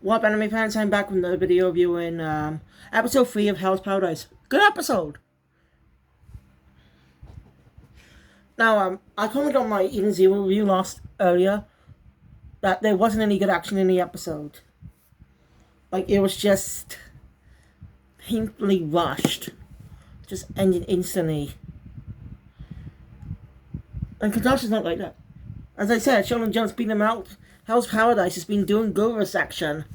What up, anime fans? I'm back with another video reviewing episode 3 of Hell's Paradise. Good episode! Now, I commented on my Eden Zero review earlier that there wasn't any good action in the episode. Like, it was just painfully rushed. Just ended instantly. And Kadash is not like that. As I said, Shonen Jump's beating him out. Hell's Paradise has been doing good with this action.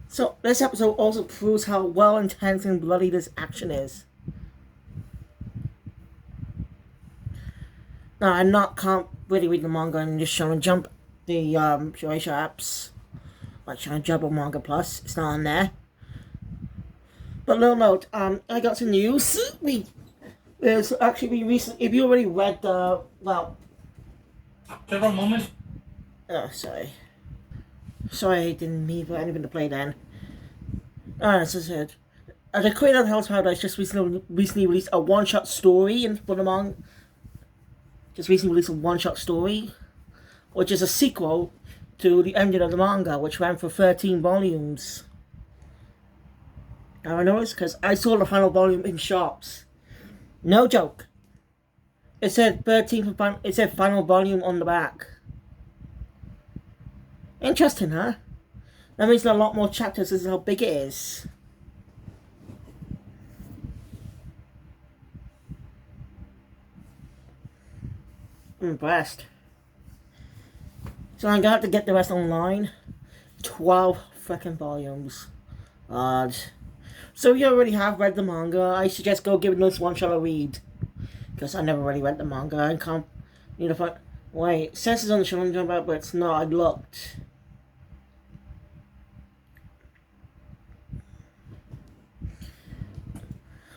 So, this episode also proves how well intense and bloody this action is. Now, can't really read the manga and just Shonen Jump, the Shueisha apps, like Shonen Jump or Manga Plus, it's not on there. But little note, I got some news. There's actually been recent. If you already read the Several moments. Oh, sorry, I didn't mean for anything to play then. As I said, the creator of Hell's Paradise just recently released a one-shot story for the manga. Just recently released a one-shot story, which is a sequel to the ending of the manga, which ran for 13 volumes. Now I noticed because I saw the final volume in shops. No joke. It said 13 for it said final volume on the back. Interesting, huh? That means there are a lot more chapters. This is how big it is. I'm impressed. So I'm gonna have to get the rest online. 12 freaking volumes. God. So if you already have read the manga, I suggest go give this one shot a read. Because I never really read the manga. I can't. Need to find. Wait, it says it's on the Shonen Jump app, but it's not. I looked.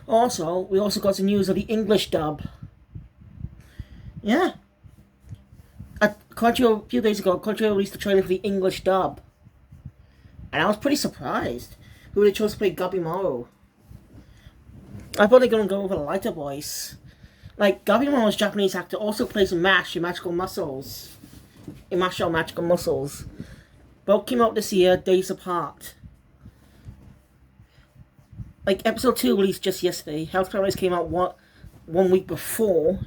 Also, we also got some news of the English dub. Yeah. A few days ago, Crunchyroll released the trailer for the English dub. And I was pretty surprised who they chose to play Gabimaru. I thought they were going to go with a lighter voice. Like, Gabimaru's Japanese actor also plays MASH in Magical Muscles. In Masho Magical Muscles. Both came out this year, days apart. Like, episode 2 released just yesterday. Hell's Paradise came out one week before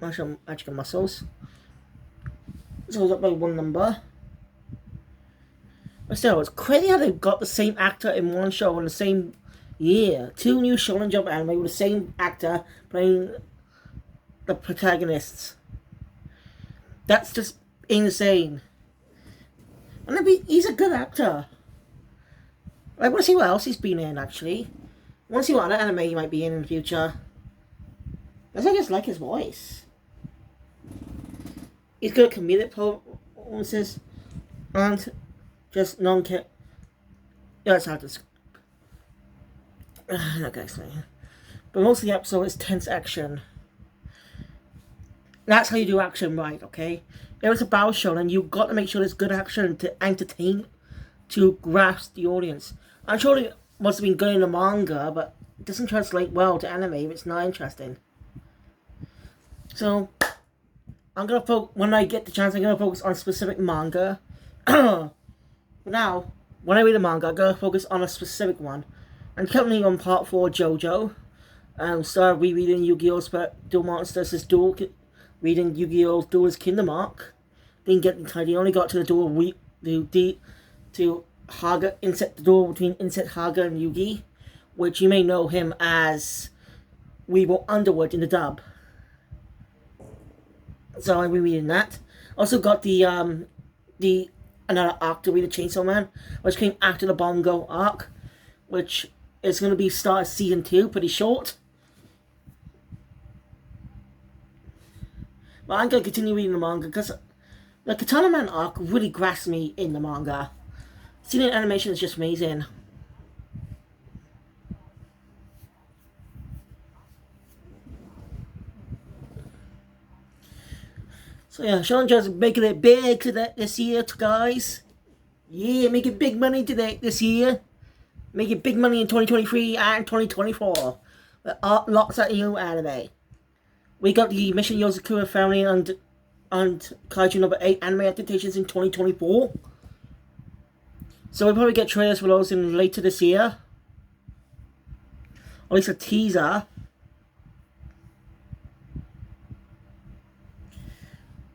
Magical Muscles. So it was up by one number. But still, it's crazy how they've got the same actor in one show in the same year. 2 new Shonen Jump anime with the same actor playing the protagonists. That's just insane. And he's a good actor. I want to see what else he's been in, actually. I want to see what other anime he might be in the future. Because I just like his voice. He's good at comedic performances and just non-care. Yeah, it's hard to describe. I'm not gonna explain. But most of the episode is tense action. That's how you do action right, okay? If it's a battle show, then you've got to make sure there's good action to entertain, to grasp the audience. I'm sure it must have been good in the manga, but it doesn't translate well to anime if it's not interesting. So, I'm gonna when I get the chance, I'm gonna focus on a specific manga. But now, when I read a manga, I'm gonna focus on a specific one. I'm currently on part 4 JoJo. Started rereading Yu-Gi-Oh's Duel Monsters' Duel, reading Yu-Gi-Oh's Duelist Kingdom Arc. Didn't get the title, only got to the duel to Haga, the duel between Insect Haga and Yugi, which you may know him as Weevil Underwood in the dub. So I'm rereading that. Also got another arc to read, the Chainsaw Man, which came after the Bongo arc, which is going to be start season 2, pretty short. But I'm going to continue reading the manga because the Katana Man arc really grasped me in the manga. Seeing the animation is just amazing. So yeah, Shonen Jump's making it big this year, guys. Yeah, making big money this year. Making big money in 2023 and 2024. With lots of new anime. We got the Mission Yozakura Family and Kaiju number 8 anime adaptations in 2024. So we'll probably get trailers for those in later this year. Or at least a teaser.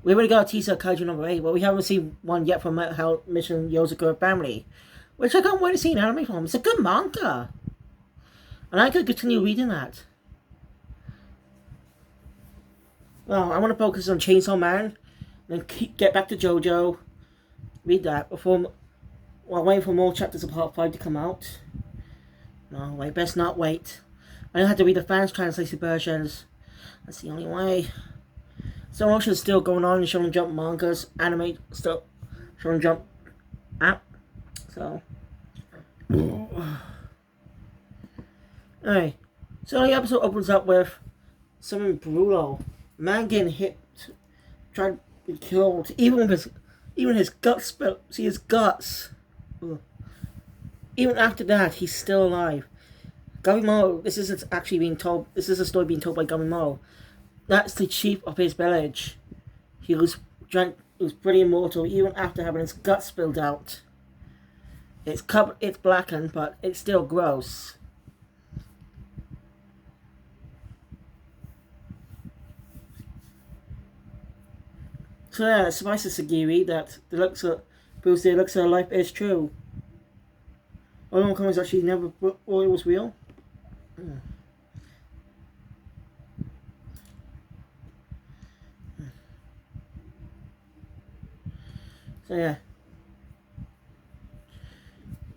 We already got a teaser of Kaiju number 8, but we haven't seen one yet from Mission Yozakura Family. Which I can't wait to see an anime from. It's a good manga. And I could continue reading that. Well, I want to focus on Chainsaw Man. Then get back to JoJo. Read that before... While waiting for more chapters of Part 5 to come out. No, wait, best not wait. I don't have to read the fans' translated versions. That's the only way. So much is still going on in Shonen Jump mangas, anime, still Shonen Jump app. So, alright. So the episode opens up with something brutal. Man getting hit, trying to be killed. Even his guts spill. See his guts. Ugh. Even after that, he's still alive. Gabimaro. This is actually being told. This is a story being told by Gabimaro. That's the chief of his village. He was pretty immortal even after having his guts spilled out. It's blackened, but it's still gross. So yeah, it suffices Sagiri that proves the elixir of life is true. All comments actually never thought it was real. So yeah.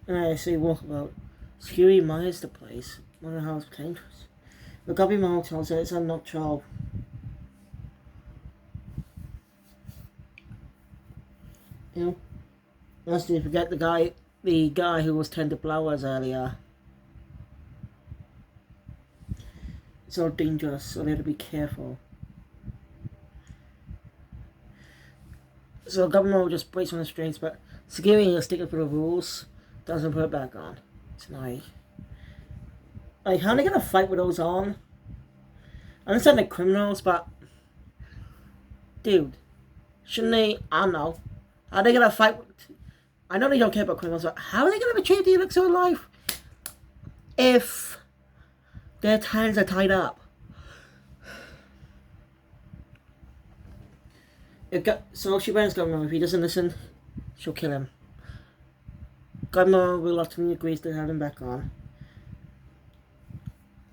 I say walk about. Skiri admires the place. Wonder how it's dangerous. The Gabimaro tells her it's a not 12. You know? Lest you forget the guy who was tending flowers earlier. It's all dangerous, so they have to be careful. So Gabimaro just breaks on the strings, but Sagiri is sticking for the rules. Doesn't put it back on. It's annoying. Like, how are they gonna fight with those on? I understand they're criminals, but... Dude. Shouldn't they... I don't know. How are they gonna fight with... I know they don't care about criminals, but how are they gonna retrieve the elixir of life? If... their hands are tied up. So she warns Gabimaro. If he doesn't listen, she'll kill him. Gabimaro reluctantly agrees to have him back on.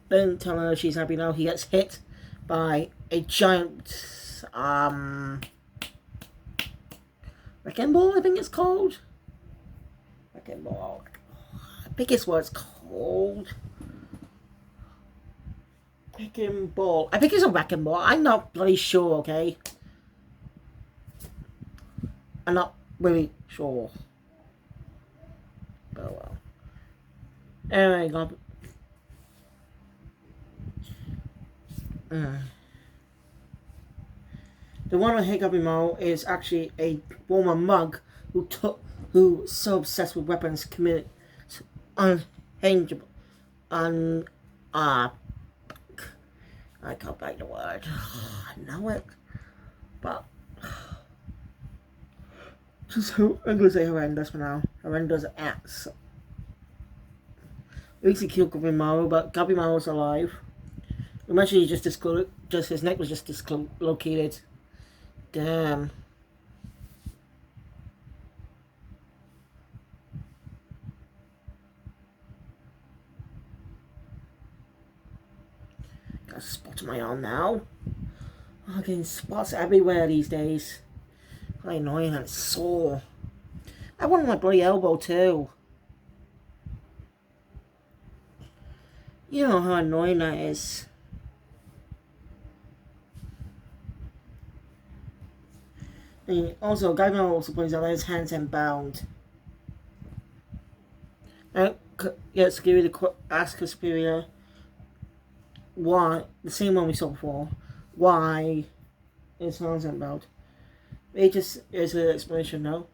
Then telling her she's happy now, he gets hit by a giant wrecking ball, I think it's called. Wrecking ball. I think it's what it's called. Wrecking ball. I think it's a wrecking ball. I'm not bloody sure, okay? I'm not really sure. Oh well. Anyway, the one on Gabimaro is actually a former monk who's so obsessed with weapons committed unchangeable I can't find the word. I know it, but I'm gonna say horrendous for now. Horrendous acts. At least he killed Gabimaro, but Gabimaro's alive. Imagine he just his neck was just dislocated. Damn. Got a spot on my arm now. I'm getting spots everywhere these days. Quite annoying and it's sore. I want my bloody elbow too. You know how annoying that is. And also, Gabimaro also points out that his hands are bound. And yes, Giri ask her superior why, the same one we saw before, why his hands are bound. It just is an explanation, no?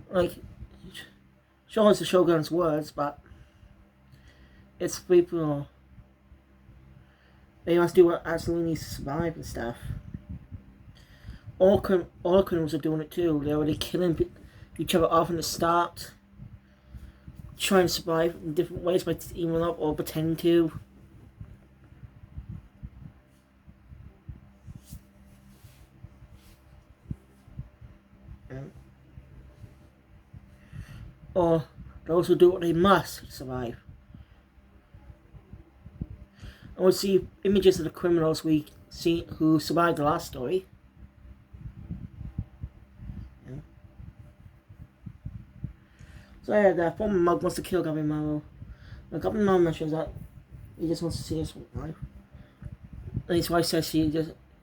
Like, sure it's the Shogun's words, but it's people. They must do what absolutely needs to survive and stuff. All criminals are doing it too. They're already killing each other off in the start. trying to survive in different ways by teaming up or pretending to. Or those who do what they must to survive. And we'll see images of the criminals we see who survived the last story. So yeah, the former mug wants to kill Gabimaru. The Gabimaru mentions that he just wants to see his wife. And his wife says he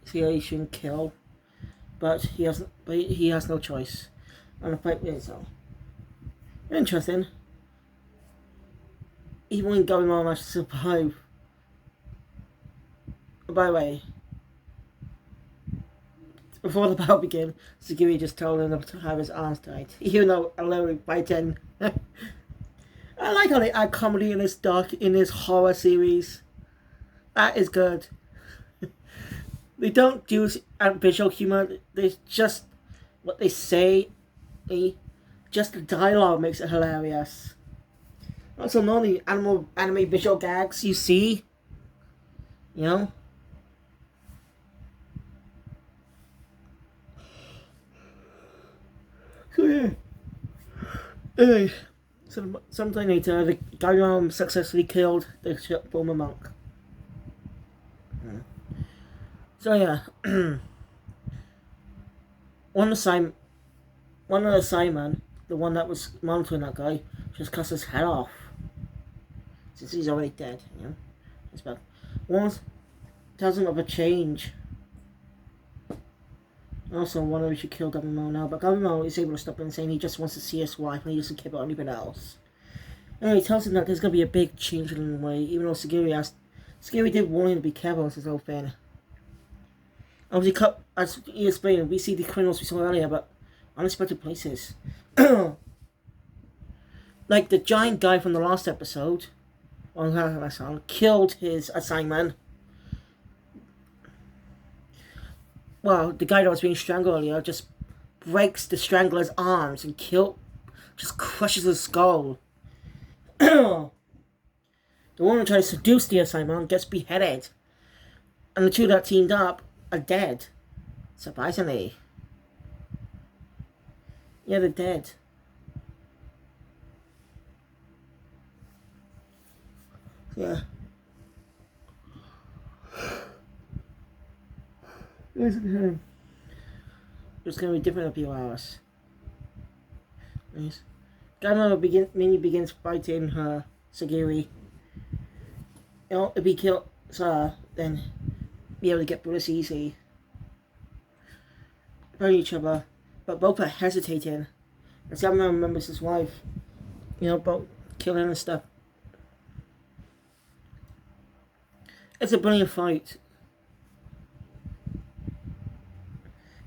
shouldn't kill, but he has no choice. And the fight with himself. Interesting. Even when Gabimaru managed to survive. By the way, before the battle began, Sagiri just told him to have his arms tied. Even though alone by 10. I like how they add comedy in this horror series. That is good. They don't use visual humor. They just what they say. Just the dialogue makes it hilarious. Also, normally anime visual gags you see. You know. So yeah. Anyway, sometime later, the Gaimon successfully killed the former monk. So yeah, one of the Simon, the one that was monitoring that guy, just cuts his head off. Since he's already dead, you know. It's bad. One tells him of a change. Also, one of we should kill Gabumon now, but Gabumon is able to stop him, saying he just wants to see his wife and he doesn't care about anything else. Anyway, he tells him that there's going to be a big change in the way, even though Sagiri did warn him to be careful with his whole thing. Obviously, as he explained, we see the criminals we saw earlier, but unexpected places. Like the giant guy from the last episode, killed his assignment. Well, the guy that was being strangled earlier just breaks the strangler's arms and just crushes his skull. The woman trying to seduce the assignment gets beheaded. And the two that teamed up are dead. Surprisingly. Yeah, they're dead. Yeah. It's going to be different in a few hours. Nice. Gamma begins fighting her Sagiri. You know, if he kills her, then be able to get through this easy. Fighting each other, but both are hesitating. And Gamma remembers his wife. You know, both killing and stuff. It's a brilliant fight.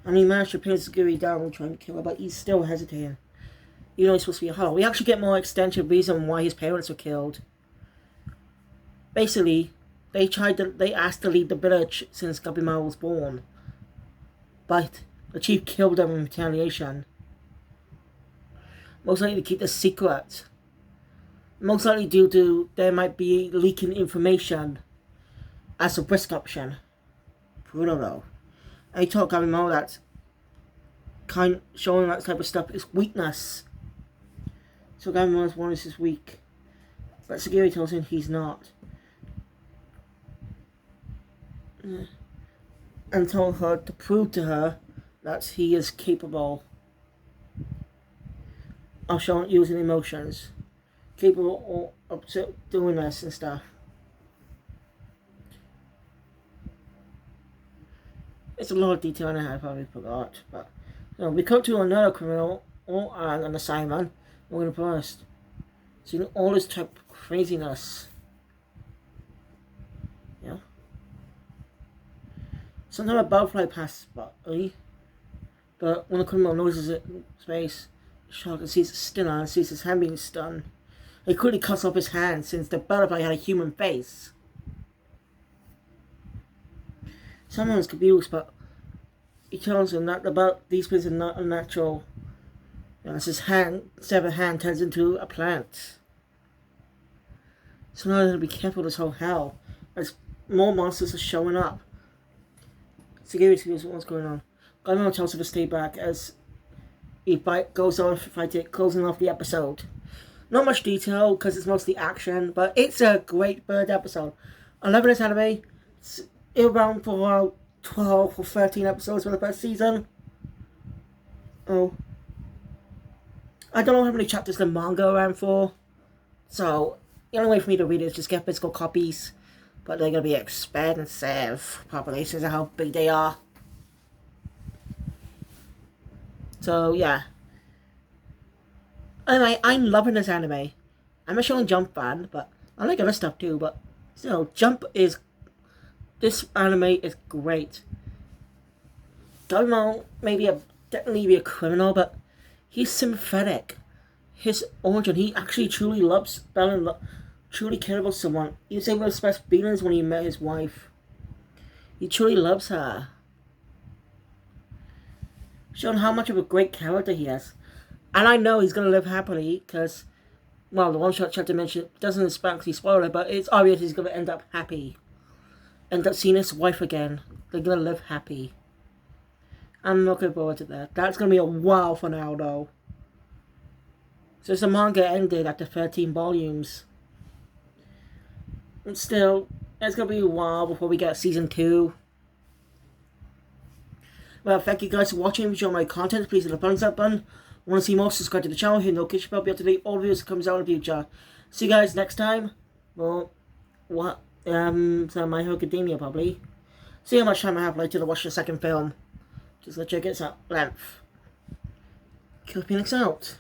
And he managed to pin Sagiri down trying to kill her, but he's still hesitating. Even though he's supposed to be a hero. We actually get more extensive reason why his parents were killed. Basically, they asked to leave the village since Gabimaru was born. But the chief killed them in retaliation. Most likely to keep the secret. Most likely due to there might be leaking information as a risk option. Brutal though. And he told Gabimaru that showing that type of stuff is weakness. So Gabimaru's one is weak. But Sagiri tells him he's not. And told her to prove to her that he is capable of using emotions. Capable of doing this and stuff. It's a lot of detail and I probably forgot. But you know, we come to another criminal and an assignment. We're going to first. See all this type of craziness. Yeah. Sometimes a butterfly passes by, but when the criminal notices it in space, shocked and sees it still and sees his hand being stunned. He quickly cuts off his hand since the butterfly had a human face. Someone is confused, but he tells him that these things are not unnatural. As his severed hand turns into a plant. So now I gotta be careful this whole hell. As more monsters are showing up. Security is what's going on. Goemon tells her to stay back as he goes on fighting, closing off the episode. Not much detail because it's mostly action, but it's a great bird episode. I love this anime. It's around for about 12 or 13 episodes for the first season. Oh. I don't know how many chapters the manga ran for. So, the only way for me to read it is just get physical copies. But they're going to be expensive. Populations are how big they are. So, yeah. Anyway, I'm loving this anime. I'm a Shonen Jump fan, but I like other stuff too, but still, this anime is great. Goemon definitely be a criminal, but he's sympathetic. His origin, he actually truly loves Bella, truly cared about someone. He was able to express feelings when he met his wife. He truly loves her. Showing how much of a great character he has. And I know he's going to live happily, because, well, the one-shot chapter mentioned doesn't exactly spoil it, but it's obvious he's going to end up happy. End up seeing his wife again. They're going to live happy. I'm looking forward to that. That's going to be a while for now, though. Since the manga ended after 13 volumes. And still, it's going to be a while before we get season 2. Well, thank you guys for watching. If you enjoy my content, please hit the thumbs up button. Want to see more, subscribe to the channel, hit the notification bell, be up to date all videos that comes out in the future. See you guys next time. Well, so My Hero Academia probably. See how much time I have later to watch the second film. Just let you get its length. Kill Phoenix out.